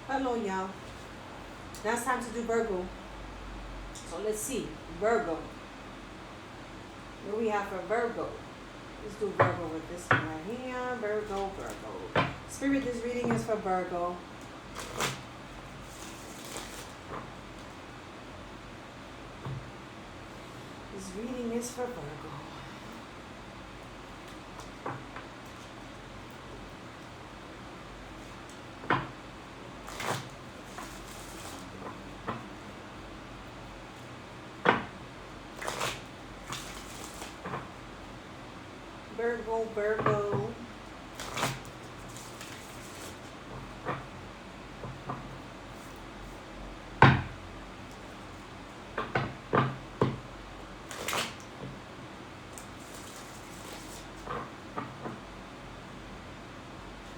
Hello, y'all. Now it's time to do Virgo. So let's see. Virgo. What do we have for Virgo? Let's do Virgo with this one right here. Virgo, Virgo. Spirit, this reading is for Virgo. This reading is for Virgo. Virgo, Virgo.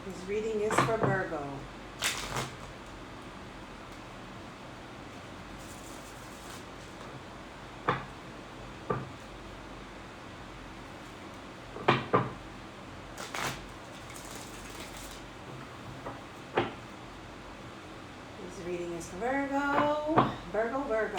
This reading is for Virgo. This reading is for Virgo. Virgo, Virgo.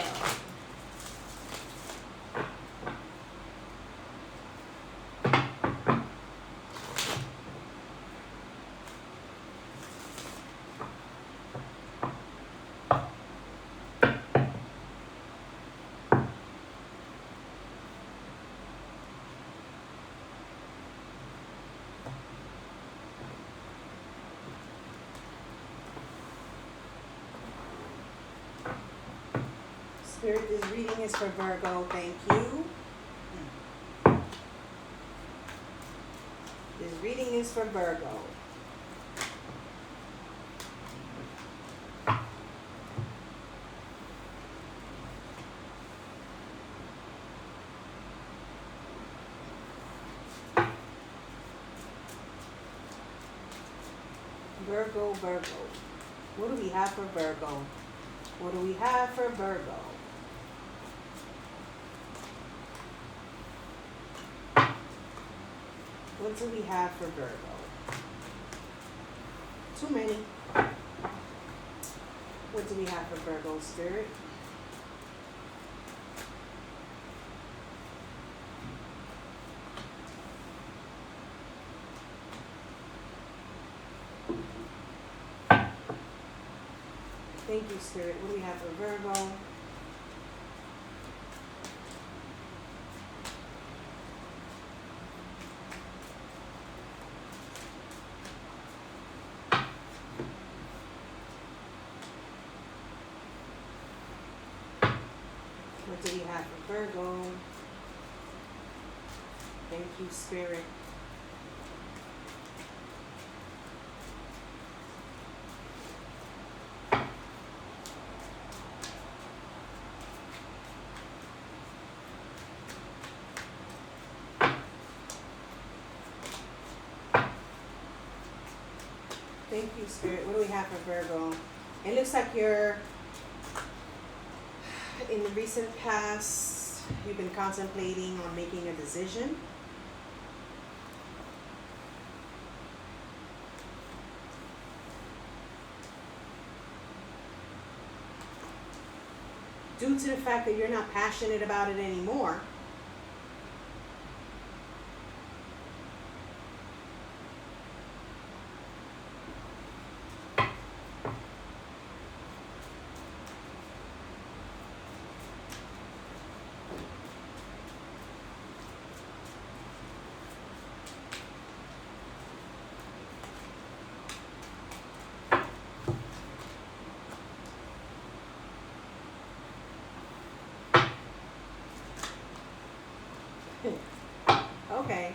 Spirit, this reading is for Virgo. Thank you. This reading is for Virgo. Virgo, Virgo. What do we have for Virgo? What do we have for Virgo? What do we have for Virgo? Too many. What do we have for Virgo, Spirit? Thank you, Spirit. What do we have for Virgo? What do we have for Virgo? Thank you, Spirit. Thank you, Spirit. What do we have for Virgo? It looks like you're, in the recent past, you've been contemplating on making a decision. Due to the fact that you're not passionate about it anymore, okay.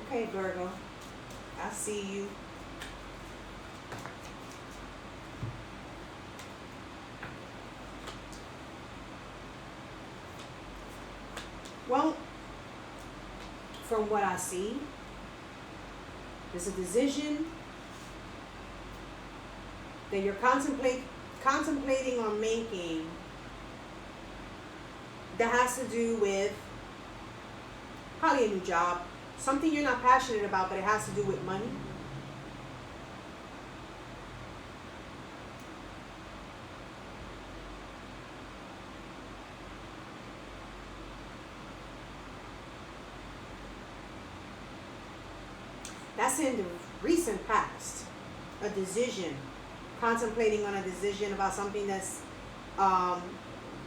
Okay, Virgo. I see you. Well, from what I see, there's a decision that you're contemplating on making that has to do with probably a new job, something you're not passionate about, but it has to do with money. That's in the recent past. A decision, contemplating on a decision about something that's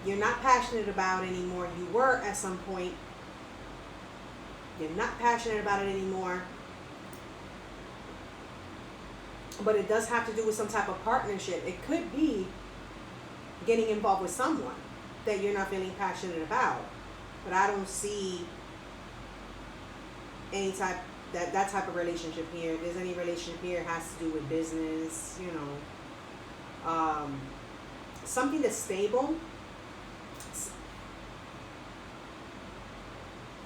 you're not passionate about anymore. You were at some point. You're not passionate about it anymore. But it does have to do with some type of partnership. It could be getting involved with someone that you're not feeling passionate about. But I don't see any that type of relationship here. If there's any relationship here, it has to do with business, something that's stable.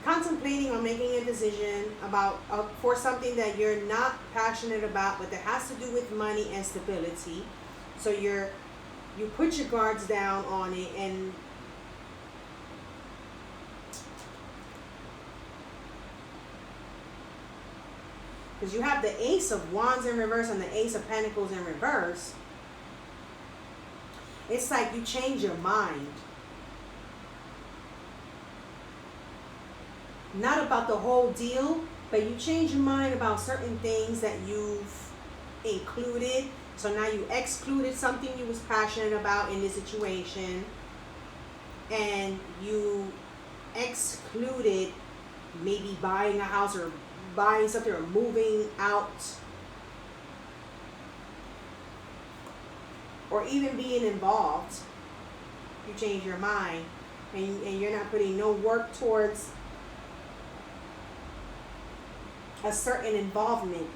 Contemplating on making a decision about for something that you're not passionate about, but that has to do with money and stability. So you put your guards down on it, and because you have the Ace of Wands in reverse and the Ace of Pentacles in reverse, it's like you change your mind. Not about the whole deal, but you change your mind about certain things that you've included. So now you excluded something you was passionate about in this situation, and you excluded maybe buying a house or buying something or moving out, or even being involved. You change your mind, and you're not putting no work towards a certain involvement.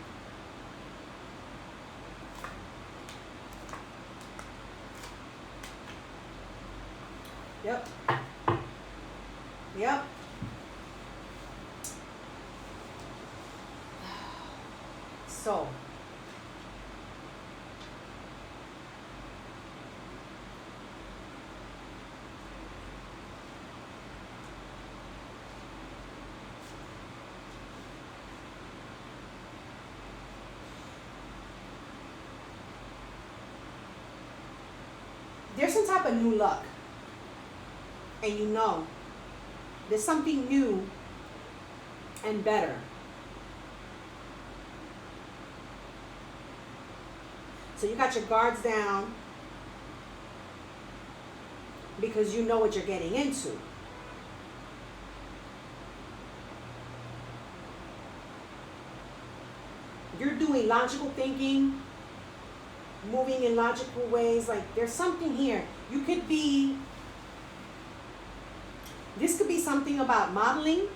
Yep. So there's some type of new luck, and there's something new and better. So you got your guards down because you know what you're getting into. You're doing logical thinking, moving in logical ways. Like there's something here. This could be something about modeling.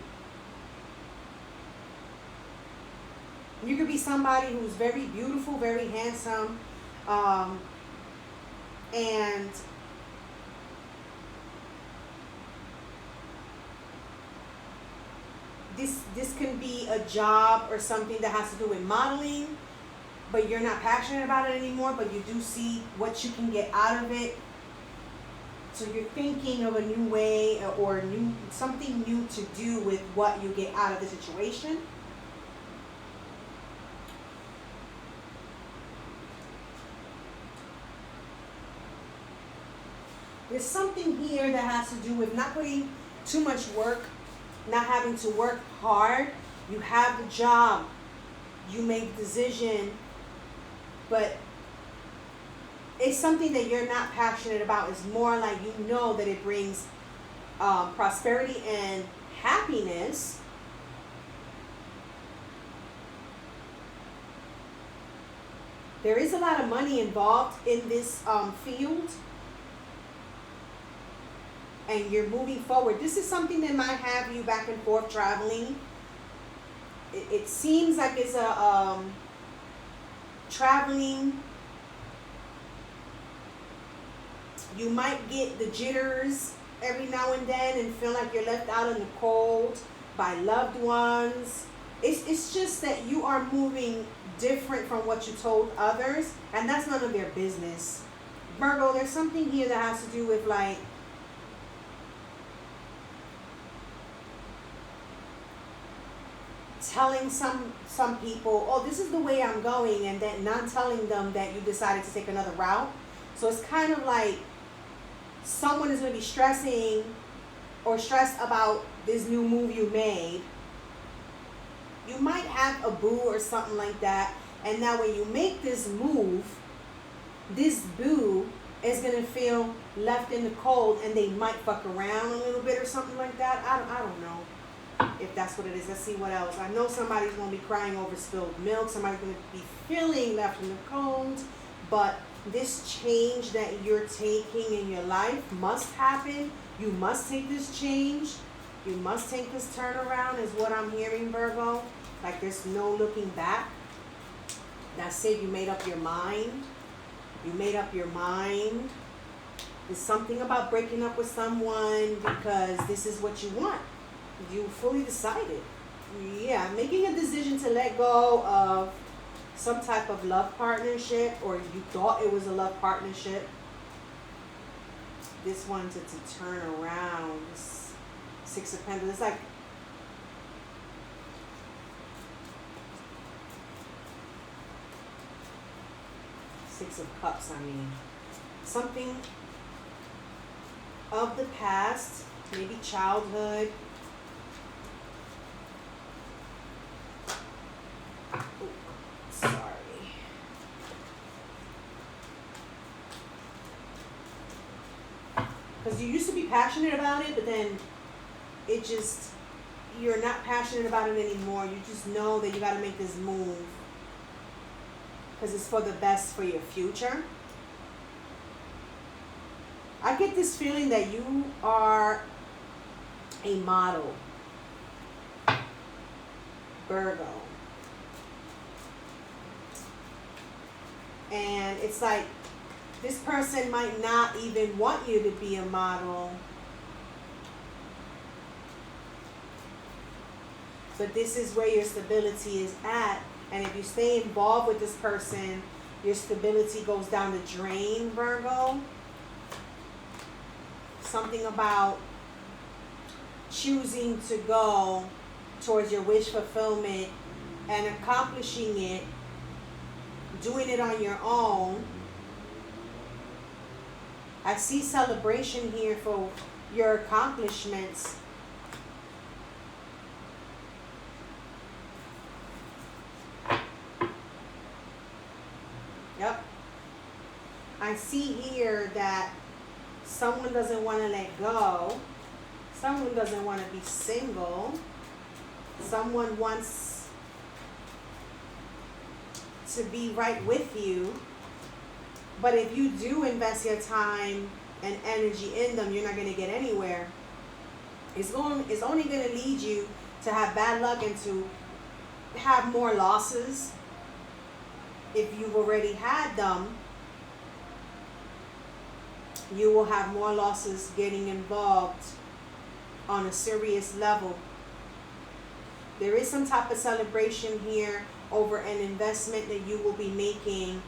You could be somebody who's very beautiful, very handsome, and this can be a job or something that has to do with modeling, but you're not passionate about it anymore, but you do see what you can get out of it. So you're thinking of a new way or something new to do with what you get out of the situation. There's something here that has to do with not putting too much work, not having to work hard. You have the job, you make the decision, but it's something that you're not passionate about. It's more like you know that it brings prosperity and happiness. There is a lot of money involved in this field. And you're moving forward. This is something that might have you back and forth traveling. It seems like it's a traveling. You might get the jitters every now and then and feel like you're left out in the cold by loved ones. It's just that you are moving different from what you told others, and that's none of their business. Virgo, there's something here that has to do with like telling some people, oh, this is the way I'm going, and then not telling them that you decided to take another route. So it's kind of like someone is going to be stressing or stressed about this new move you made. You might have a boo or something like that, and now when you make this move, this boo is going to feel left in the cold, and they might fuck around a little bit or something like that. I don't know if that's what it is. Let's see what else. I know somebody's going to be crying over spilled milk. Somebody's going to be feeling left in the cold. But this change that you're taking in your life must happen. You must take this change. You must take this turnaround is what I'm hearing, Virgo. Like there's no looking back. That's it. You made up your mind. You made up your mind. There's something about breaking up with someone because this is what you want. You fully decided. Yeah, making a decision to let go of some type of love partnership, or you thought it was a love partnership. This one to turn around. This Six of Pentacles. It's like Six of Cups, I mean. Something of the past, maybe childhood. Oh, sorry. Because you used to be passionate about it, but then it just, you're not passionate about it anymore. You just know that you got to make this move because it's for the best for your future. I get this feeling that you are a model, Virgo. And it's like this person might not even want you to be a model, but this is where your stability is at. And if you stay involved with this person, your stability goes down the drain, Virgo. Something about choosing to go towards your wish fulfillment and accomplishing it, doing it on your own. I see celebration here for your accomplishments. Yep. I see here that someone doesn't want to let go. Someone doesn't want to be single. Someone wants to be right with you. But if you do invest your time and energy in them, you're not going to get anywhere. It's only going to lead you to have bad luck and to have more losses if you've already had them. You will have more losses getting involved on a serious level. There is some type of celebration here over an investment that you will be making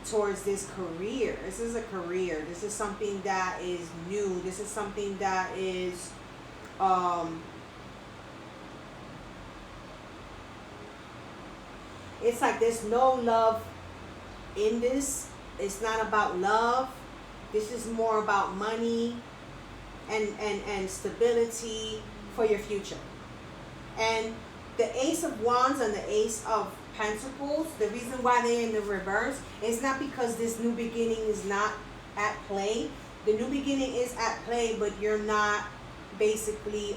towards this career. This is a career. This is something that is new. This is something that is it's like there's no love in this. It's not about love. This is more about money and stability for your future. And the Ace of Wands and the Ace of Pentacles, the reason why they're in the reverse is not because this new beginning is not at play. The new beginning is at play, but you're not basically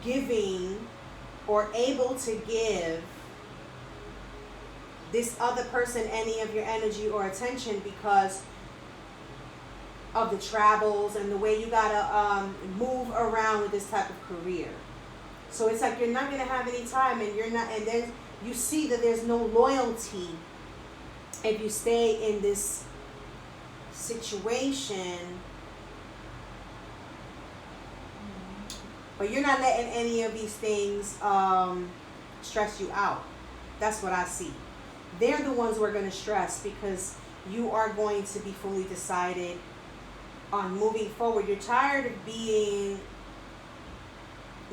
giving or able to give this other person any of your energy or attention because of the travels and the way you gotta move around with this type of career. So it's like you're not gonna have any time, and you're not, and then you see that there's no loyalty if you stay in this situation. But you're not letting any of these things stress you out. That's what I see. They're the ones who are going to stress because you are going to be fully decided on moving forward. You're tired of being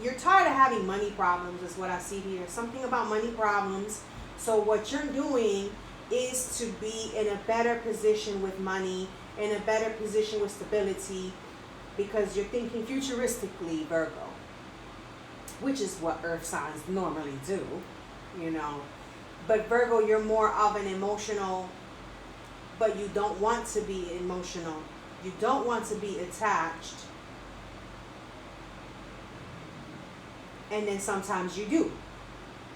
you're tired of having money problems is what I see here. Something about money problems. So what you're doing is to be in a better position with money, in a better position with stability, because you're thinking futuristically, Virgo, which is what earth signs normally do, you know. But Virgo, you're more of an emotional, but you don't want to be emotional. You don't want to be attached. And then sometimes you do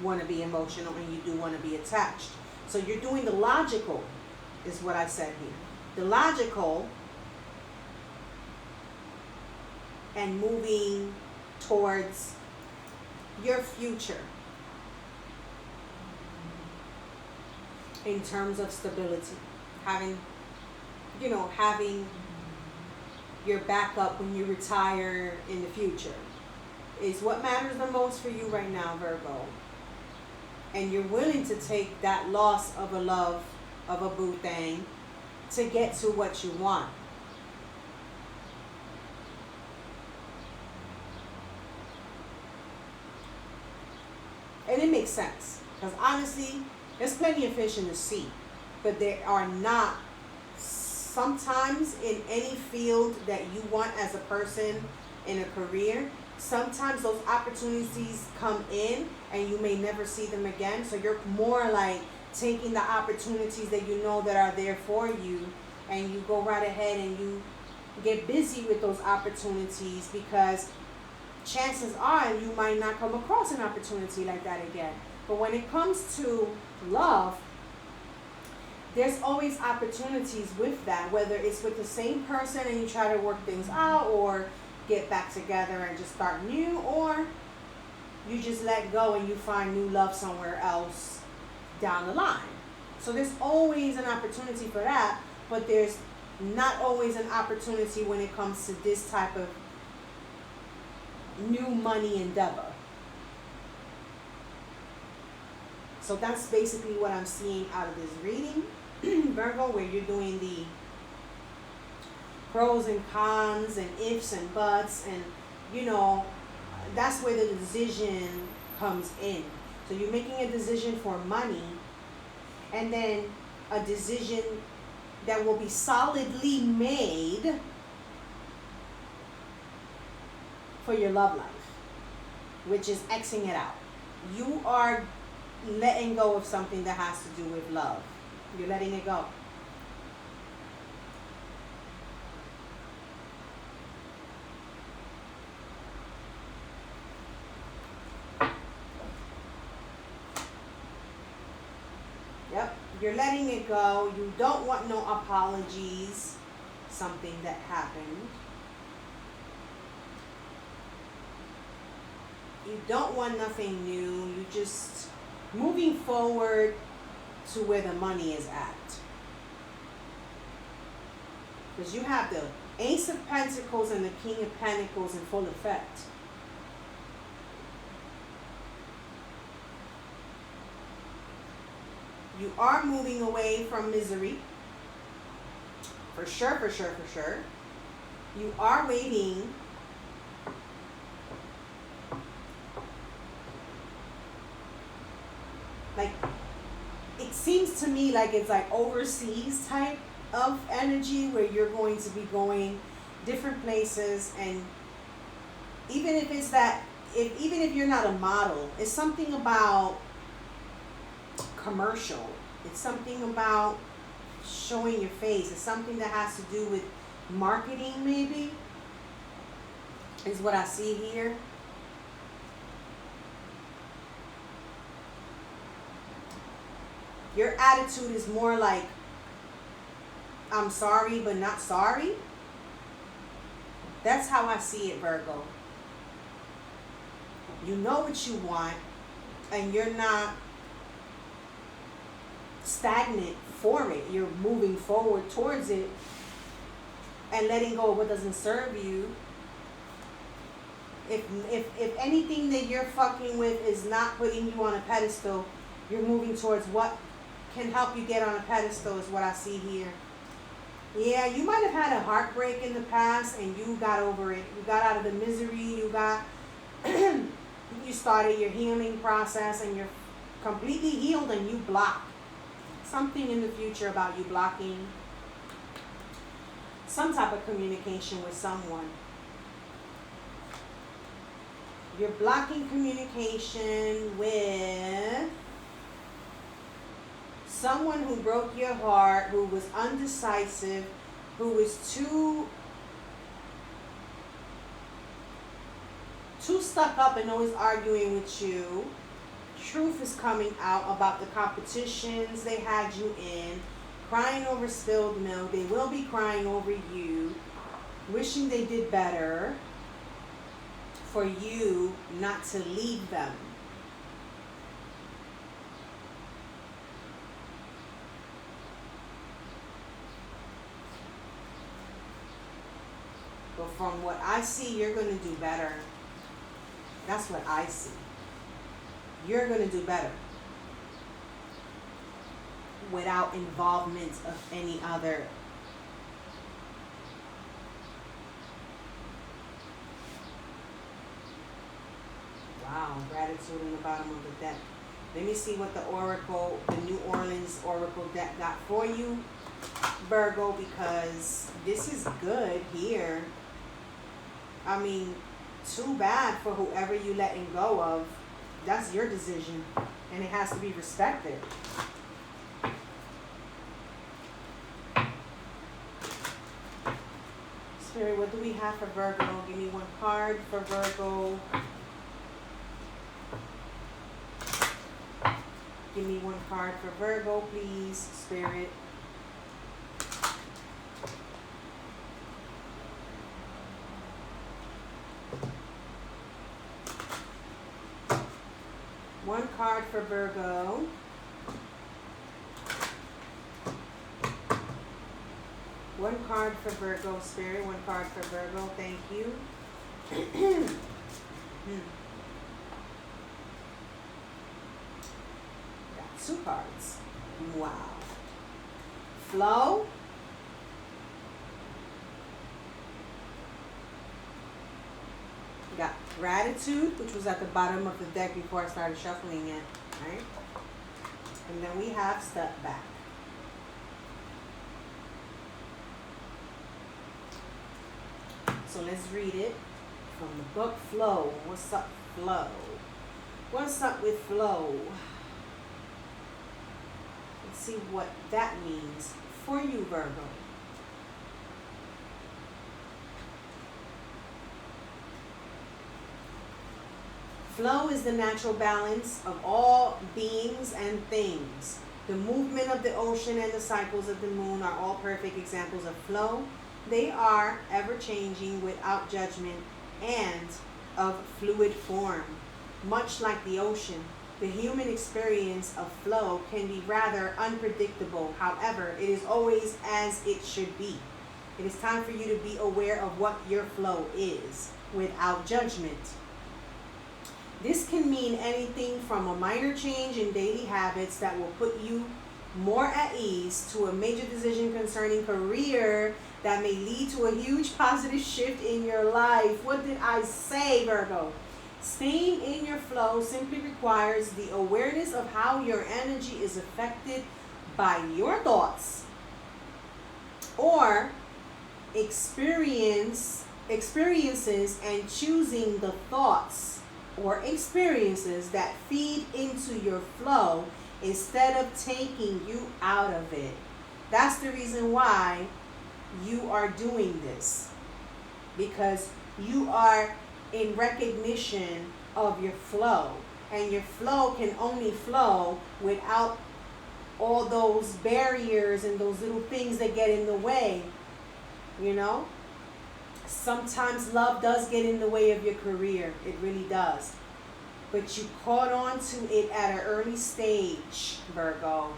want to be emotional and you do want to be attached. So you're doing the logical, is what I said here. The logical and moving towards your future in terms of stability. Having your backup when you retire in the future is what matters the most for you right now, Virgo. And you're willing to take that loss of a love, of a boo thing, to get to what you want. And it makes sense. Because honestly, there's plenty of fish in the sea. But there are not, sometimes in any field that you want as a person in a career, sometimes those opportunities come in and you may never see them again. So you're more like taking the opportunities that you know that are there for you, and you go right ahead and you get busy with those opportunities, because chances are you might not come across an opportunity like that again. But when it comes to love, there's always opportunities with that, whether it's with the same person and you try to work things out, or get back together and just start new, or you just let go and you find new love somewhere else down the line. So there's always an opportunity for that, but there's not always an opportunity when it comes to this type of new money endeavor. So that's basically what I'm seeing out of this reading, Virgo, where you're doing the pros and cons and ifs and buts, and that's where the decision comes in. So you're making a decision for money, and then a decision that will be solidly made for your love life, which is Xing it out. You are letting go of something that has to do with love. You're letting it go. Yep, you're letting it go. You don't want no apologies, something that happened. You don't want nothing new. You just moving forward to where the money is at. Because you have the Ace of Pentacles and the King of Pentacles in full effect. You are moving away from misery. For sure, for sure, for sure. You are waiting like, it seems to me like it's like overseas type of energy, where you're going to be going different places, and even if it's that, even if you're not a model, it's something about commercial. It's something about showing your face. It's something that has to do with marketing, maybe, is what I see here. Your attitude is more like, I'm sorry, but not sorry. That's how I see it, Virgo. You know what you want, and you're not stagnant for it. You're moving forward towards it and letting go of what doesn't serve you. If anything that you're fucking with is not putting you on a pedestal, you're moving towards what can help you get on a pedestal, is what I see here. Yeah, you might have had a heartbreak in the past and you got over it. You got out of the misery. You got You started your healing process and you're completely healed and you block something in the future about you blocking some type of communication with someone. You're blocking communication with someone who broke your heart, who was undecisive, who was too stuck up and always arguing with you. Truth is coming out about the competitions they had you in, crying over spilled milk. They will be crying over you, wishing they did better for you not to leave them. But from what I see, you're going to do better. That's what I see. You're going to do better without involvement of any other. Wow, gratitude in the bottom of the deck. Let me see what the Oracle, the New Orleans Oracle deck got for you, Virgo, because this is good here. I mean, too bad for whoever you letting go of. That's your decision, and it has to be respected. Spirit, what do we have for Virgo? Give me one card for Virgo. Give me one card for Virgo, please, Spirit. One card for Virgo. One card for Virgo, Spirit. One card for Virgo. Thank you. Got two cards. Wow. Flow. Got gratitude, which was at the bottom of the deck before I started shuffling it, right? And then we have step back. So let's read it from the book Flow. What's up, Flow? What's up with Flow? Let's see what that means for you, Virgo. Flow is the natural balance of all beings and things. The movement of the ocean and the cycles of the moon are all perfect examples of flow. They are ever-changing, without judgment, and of fluid form. Much like the ocean, the human experience of flow can be rather unpredictable. However, it is always as it should be. It is time for you to be aware of what your flow is, without judgment. This can mean anything from a minor change in daily habits that will put you more at ease to a major decision concerning career that may lead to a huge positive shift in your life. What did I say, Virgo? Staying in your flow simply requires the awareness of how your energy is affected by your thoughts or experiences, and choosing the thoughts or experiences that feed into your flow instead of taking you out of it. That's the reason why you are doing this, because you are in recognition of your flow, and your flow can only flow without all those barriers and those little things that get in the way. You know, sometimes love does get in the way of your career. It really does. But you caught on to it at an early stage, Virgo.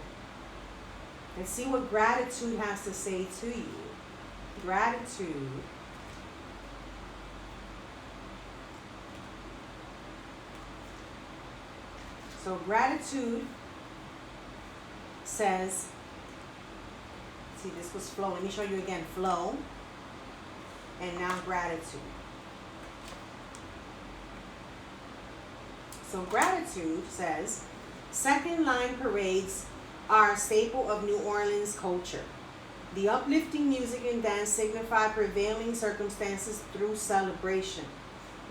And see what gratitude has to say to you. Gratitude. So gratitude says, see, this was flow. Let me show you again. Flow. And now gratitude. So gratitude says, second line parades are a staple of New Orleans culture. The uplifting music and dance signify prevailing circumstances through celebration.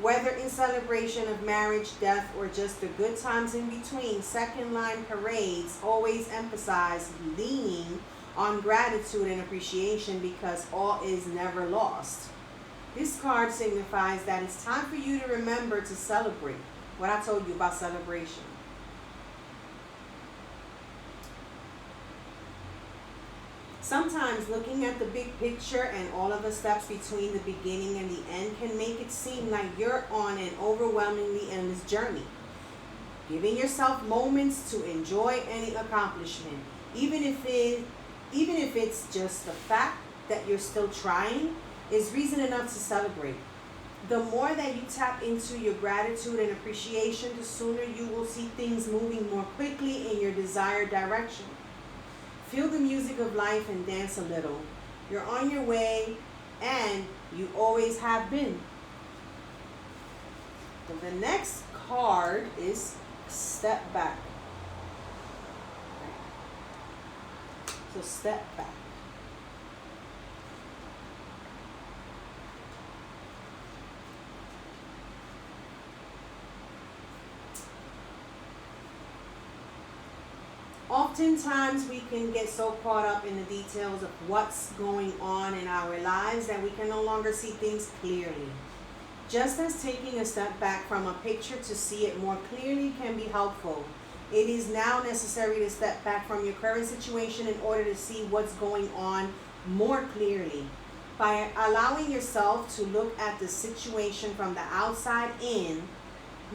Whether in celebration of marriage, death, or just the good times in between, second line parades always emphasize leaning on gratitude and appreciation because all is never lost. This card signifies that it's time for you to remember to celebrate. What I told you about celebration. Sometimes looking at the big picture and all of the steps between the beginning and the end can make it seem like you're on an overwhelmingly endless journey. Giving yourself moments to enjoy any accomplishment, even if it's just the fact that you're still trying, is reason enough to celebrate. The more that you tap into your gratitude and appreciation, the sooner you will see things moving more quickly in your desired direction. Feel the music of life and dance a little. You're on your way, and you always have been. So the next card is step back. So step back. Oftentimes we can get so caught up in the details of what's going on in our lives that we can no longer see things clearly. Just as taking a step back from a picture to see it more clearly can be helpful, it is now necessary to step back from your current situation in order to see what's going on more clearly. By allowing yourself to look at the situation from the outside in,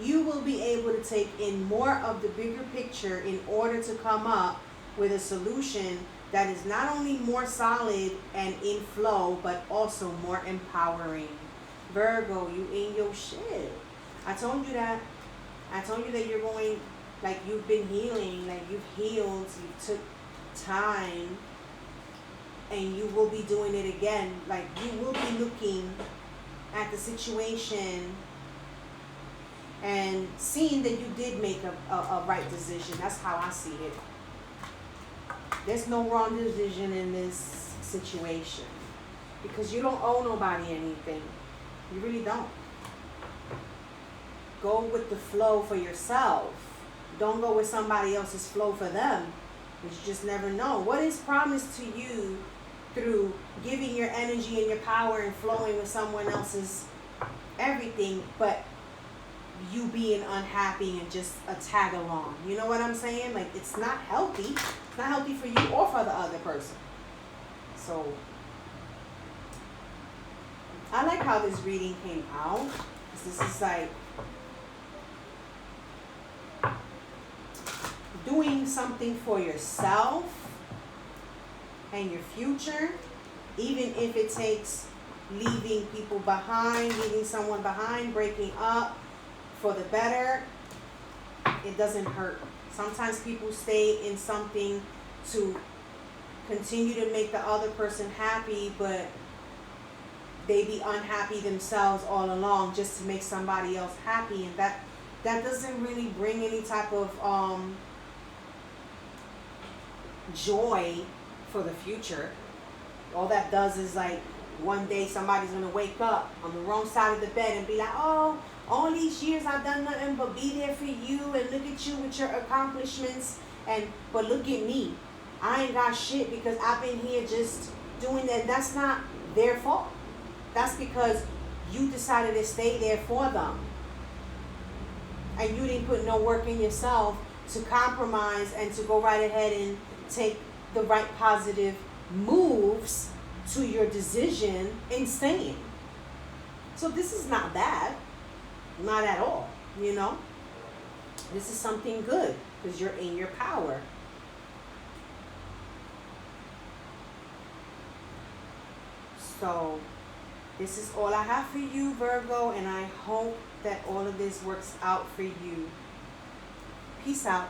you will be able to take in more of the bigger picture in order to come up with a solution that is not only more solid and in flow, but also more empowering. Virgo, you in your shit. I told you that you're going, like you've been healing, like you've healed, you took time, and you will be doing it again. Like you will be looking at the situation and seeing that you did make a right decision. That's how I see it. There's no wrong decision in this situation because you don't owe nobody anything. You really don't. Go with the flow for yourself. Don't go with somebody else's flow for them. Because you just never know. What is promised to you through giving your energy and your power and flowing with someone else's everything, but you being unhappy and just a tag along. You know what I'm saying? Like, it's not healthy. It's not healthy for you or for the other person. So, I like how this reading came out. This is like doing something for yourself and your future, even if it takes leaving people behind, leaving someone behind, breaking up for the better. It doesn't hurt. Sometimes people stay in something to continue to make the other person happy, but they be unhappy themselves all along just to make somebody else happy, and that doesn't really bring any type of joy for the future. All that does is, like, one day somebody's gonna wake up on the wrong side of the bed and be like, oh, all these years I've done nothing but be there for you, and look at you with your accomplishments, but look at me, I ain't got shit because I've been here just doing that. That's not their fault. That's because you decided to stay there for them, and you didn't put no work in yourself to compromise and to go right ahead and take the right positive moves to your decision in staying. So this is not bad. Not at all, you know. This is something good because you're in your power. So this is all I have for you, Virgo, and I hope that all of this works out for you. Peace out.